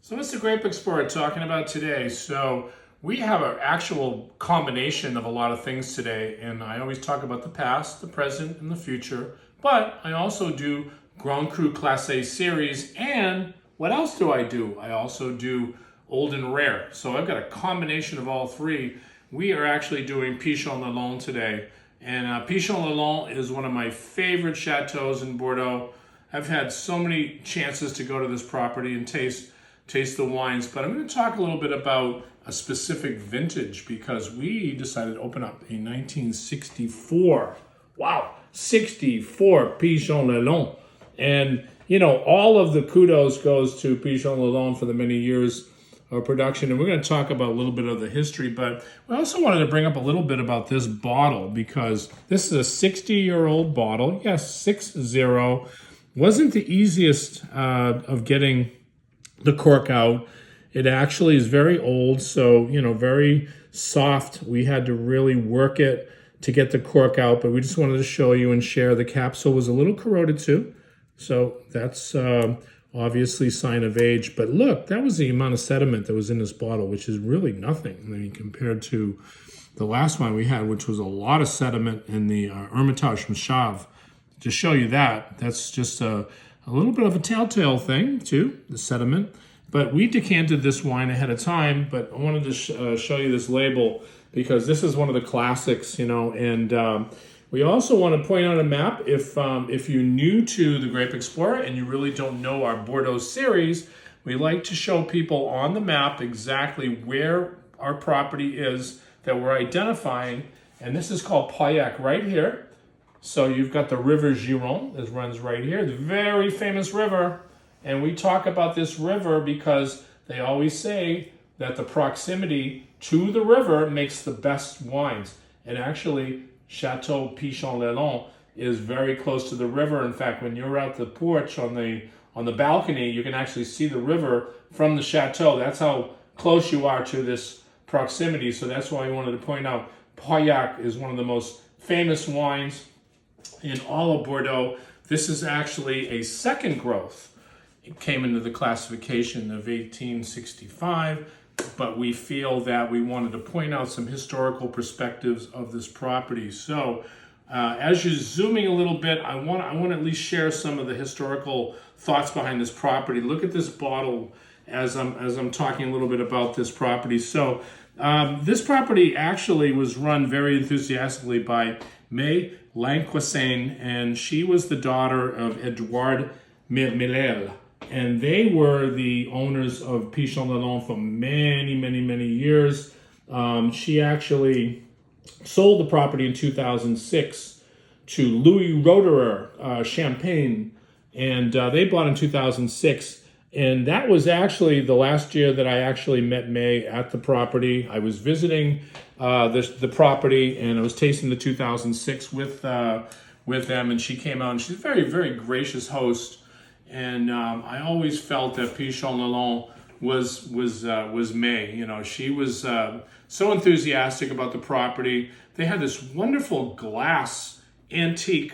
So what's the Grape Explorer talking about today? So we have an actual combination of a lot of things today, and I always talk about the past, the present, and the future, but I also do Grand Cru Class A series, and what else do? I also do old and rare. So I've got a combination of all three. We are actually doing Pichon Lalande today, and Pichon Lalande is one of my favorite chateaus in Bordeaux. I've had so many chances to go to this property and taste the wines, but I'm going to talk a little bit about a specific vintage because we decided to open up a 1964. Wow, 64 Pichon Lalande. And, you know, all of the kudos goes to Pichon Lalande for the many years of production. And we're going to talk about a little bit of the history, but we also wanted to bring up a little bit about this bottle because this is a 60-year-old bottle. Yes, 60. Wasn't the easiest of getting the cork out. It actually is very old, so, you know, very soft. We had to really work it to get the cork out, but we just wanted to show you and share. The capsule was a little corroded too, so that's obviously sign of age. But look, that was the amount of sediment that was in this bottle, which is really nothing. I mean, compared to the last one we had, which was a lot of sediment in the Hermitage from Chave. To show you that, that's just a little bit of a telltale thing too, the sediment. But we decanted this wine ahead of time, but I wanted to show you this label because this is one of the classics, you know, and we also want to point out a map. If you're new to the Grape Explorer and you really don't know our Bordeaux series, we like to show people on the map exactly where our property is that we're identifying, and this is called Pauillac right here. So you've got the river Giron that runs right here, the very famous river. And we talk about this river because they always say that the proximity to the river makes the best wines. And actually, Chateau Pichon Lalande is very close to the river. In fact, when you're out the porch on the balcony, you can actually see the river from the chateau. That's how close you are to this proximity. So that's why I wanted to point out Pauillac is one of the most famous wines in all of Bordeaux. This is actually a second growth. It came into the classification of 1865, but we feel that we wanted to point out some historical perspectives of this property. So as you're zooming a little bit, I want to at least share some of the historical thoughts behind this property. Look at this bottle as I'm talking a little bit about this property. So this property actually was run very enthusiastically by May Lanquasin, and she was the daughter of Edouard Milel, and they were the owners of Pichon Lalande for many, many, many years. She actually sold the property in 2006 to Louis Roederer Champagne, and they bought in 2006. And that was actually the last year that I actually met May at the property. I was visiting the property, and I was tasting the 2006 with them, and she came out, and she's a very, very gracious host. And I always felt that Pichon Lalande was May. You know, she was so enthusiastic about the property. They had this wonderful glass antique,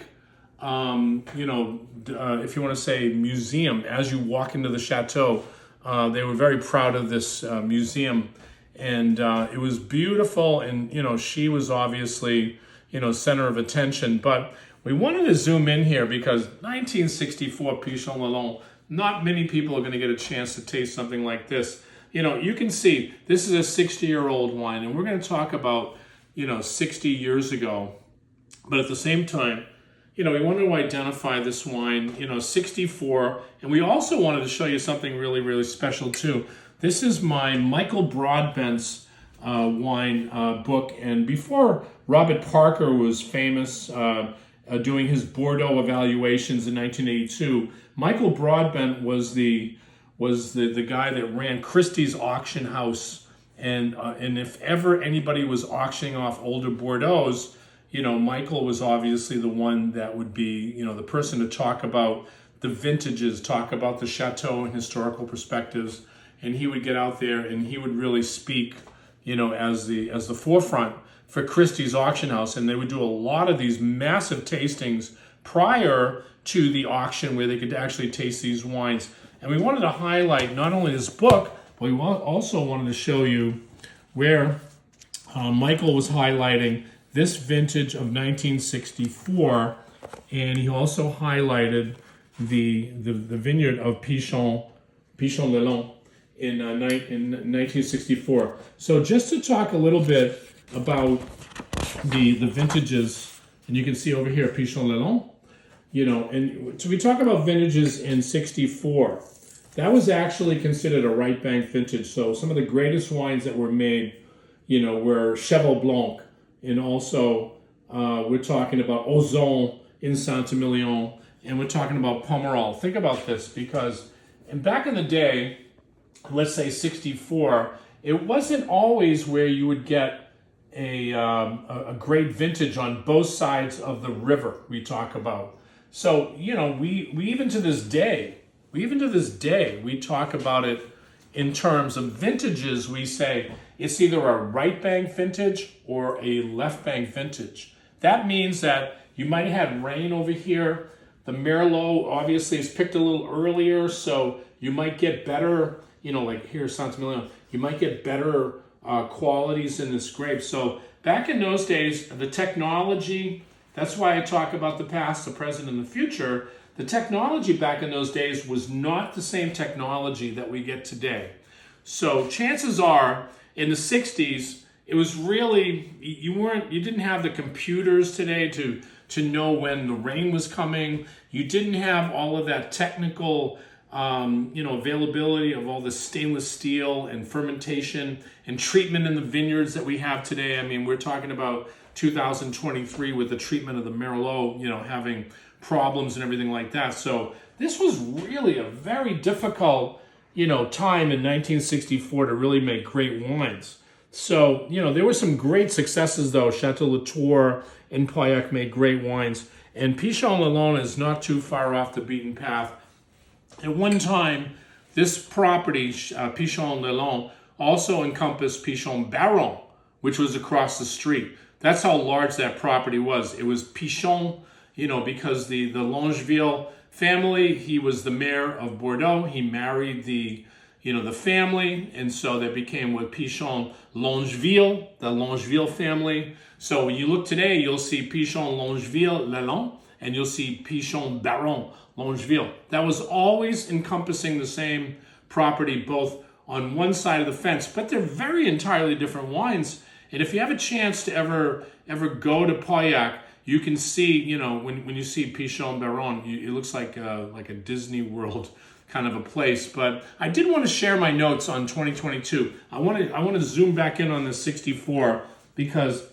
you know, if you want to say museum, as you walk into the chateau. They were very proud of this museum, and it was beautiful. And, you know, she was obviously, you know, center of attention. But we wanted to zoom in here because 1964 Pichon Lalande, not many people are going to get a chance to taste something like this. You know, you can see this is a 60-year-old wine, and we're going to talk about, you know, 60 years ago. But at the same time, you know, we wanted to identify this wine, you know, 64. And we also wanted to show you something really, really special too. This is my Michael Broadbent's wine book. And before Robert Parker was famous doing his Bordeaux evaluations in 1982, Michael Broadbent was the guy that ran Christie's auction house. And if ever anybody was auctioning off older Bordeaux's, you know, Michael was obviously the one that would be, you know, the person to talk about the vintages, talk about the chateau and historical perspectives, and he would get out there and he would really speak, you know, as the forefront for Christie's auction house. And they would do a lot of these massive tastings prior to the auction where they could actually taste these wines. And we wanted to highlight not only this book, but we also wanted to show you where Michael was highlighting this vintage of 1964, and he also highlighted the vineyard of Pichon Lalande in 1964. So just to talk a little bit about the vintages, and you can see over here Pichon Lalande, and so we talk about vintages in 64. That was actually considered a right bank vintage. So some of the greatest wines that were made, were Cheval Blanc, and also we're talking about Ozon in Saint-Emilion, and we're talking about Pomerol. Think about this, because back in the day, let's say 64, it wasn't always where you would get a great vintage on both sides of the river we talk about. So, we even to this day, we talk about it in terms of vintages. We say it's either a right bank vintage or a left bank vintage. That means that you might have had rain over here. The Merlot obviously is picked a little earlier, so you might get better, like here, Saint-Emilion, you might get better qualities in this grape. So back in those days, the technology, that's why I talk about the past, the present, and the future. The technology back in those days was not the same technology that we get today. So chances are, in the 60s, it was really, you didn't have the computers today to know when the rain was coming. You didn't have all of that technical, availability of all the stainless steel and fermentation and treatment in the vineyards that we have today. I mean, we're talking about 2023 with the treatment of the Merlot, having problems and everything like that. So this was really a very difficult, time in 1964 to really make great wines. So, there were some great successes though. Chateau Latour and Pauillac made great wines. And Pichon Lalande is not too far off the beaten path. At one time, this property, Pichon Lalande, also encompassed Pichon Baron, which was across the street. That's how large that property was. It was Pichon, because the Langeville family, he was the mayor of Bordeaux. He married the family, and so that became what Pichon Langeville, the Langeville family. So when you look today, you'll see Pichon Langeville Lalande, and you'll see Pichon Baron Langeville. That was always encompassing the same property, both on one side of the fence, but they're very entirely different wines. And if you have a chance to ever go to Pauillac, you can see, when you see Pichon Baron, it looks like a Disney World kind of a place. But I did want to share my notes on 2022. I want to zoom back in on the 64 because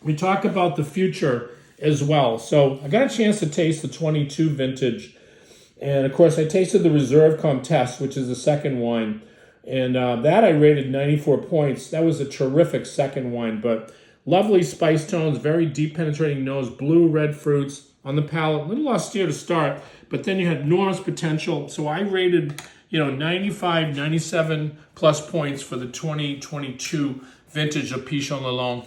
we talk about the future as well. So I got a chance to taste the 22 vintage, and of course I tasted the Reserve Comtesse, which is the second wine, and that I rated 94 points. That was a terrific second wine, but lovely spice tones, very deep penetrating nose, blue, red fruits on the palate, a little austere to start, but then you had enormous potential. So I rated, 95, 97 plus points for the 2022 vintage of Pichon Lalande.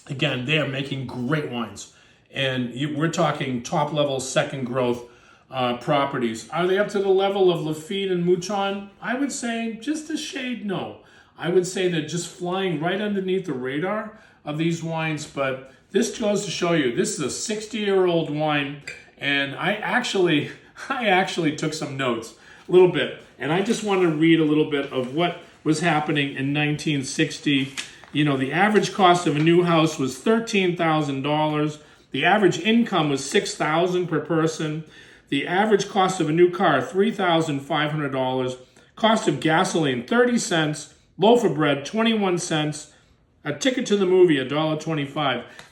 Again, they are making great wines. And we're talking top level, second growth properties. Are they up to the level of Lafite and Mouton? I would say just a shade no. I would say they're just flying right underneath the radar of these wines, but this goes to show you, this is a 60-year-old wine, and I actually took some notes, a little bit, and I just want to read a little bit of what was happening in 1960. The average cost of a new house was $13,000. The average income was $6,000 per person. The average cost of a new car, $3,500. Cost of gasoline, 30 cents. Loaf of bread, 21 cents. A ticket to the movie, $1.25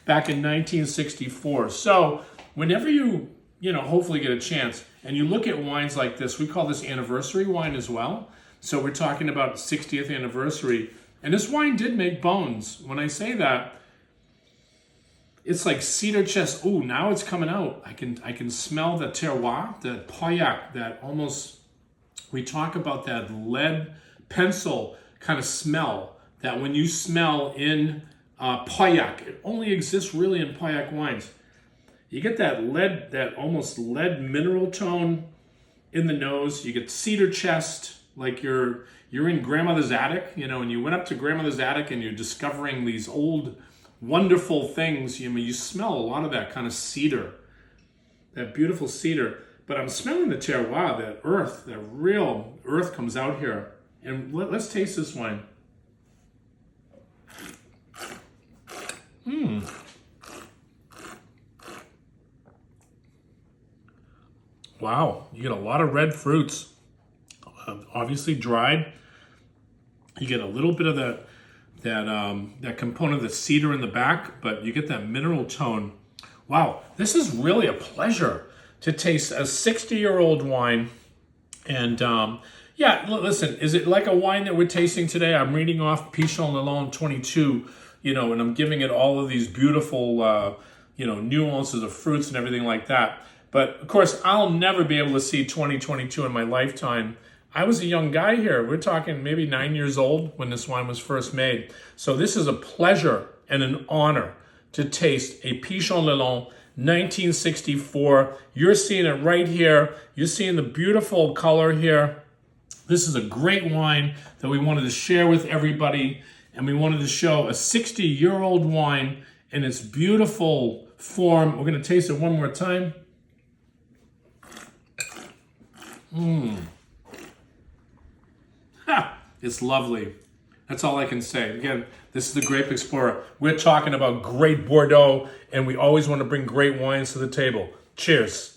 back in 1964. So whenever you hopefully get a chance and you look at wines like this, we call this anniversary wine as well. So we're talking about 60th anniversary. And this wine did make bones. When I say that, it's like cedar chest. Ooh, now it's coming out. I can smell the terroir, the Pauillac, that almost, we talk about that lead pencil kind of smell. That when you smell in Pauillac, it only exists really in Pauillac wines. You get that lead, that almost lead mineral tone in the nose. You get cedar chest, like you're in grandmother's attic, you know, and you went up to grandmother's attic and you're discovering these old wonderful things. You smell a lot of that kind of cedar, that beautiful cedar. But I'm smelling the terroir, that earth, that real earth comes out here. And let's taste this wine. Wow, you get a lot of red fruits, obviously dried. You get a little bit of that component of the cedar in the back, but you get that mineral tone. Wow, this is really a pleasure to taste a 60-year-old wine. And yeah, listen, is it like a wine that we're tasting today? I'm reading off Pichon Lalande 22, you know, and I'm giving it all of these beautiful, you know, nuances of fruits and everything like that. But of course, I'll never be able to see 2022 in my lifetime. I was a young guy here. We're talking maybe 9 years old when this wine was first made. So this is a pleasure and an honor to taste a Pichon Lalande 1964. You're seeing it right here. You're seeing the beautiful color here. This is a great wine that we wanted to share with everybody. And we wanted to show a 60-year-old wine in its beautiful form. We're going to taste it one more time. It's lovely. That's all I can say. Again, this is the Grape Explorer. We're talking about great Bordeaux, and we always want to bring great wines to the table. Cheers.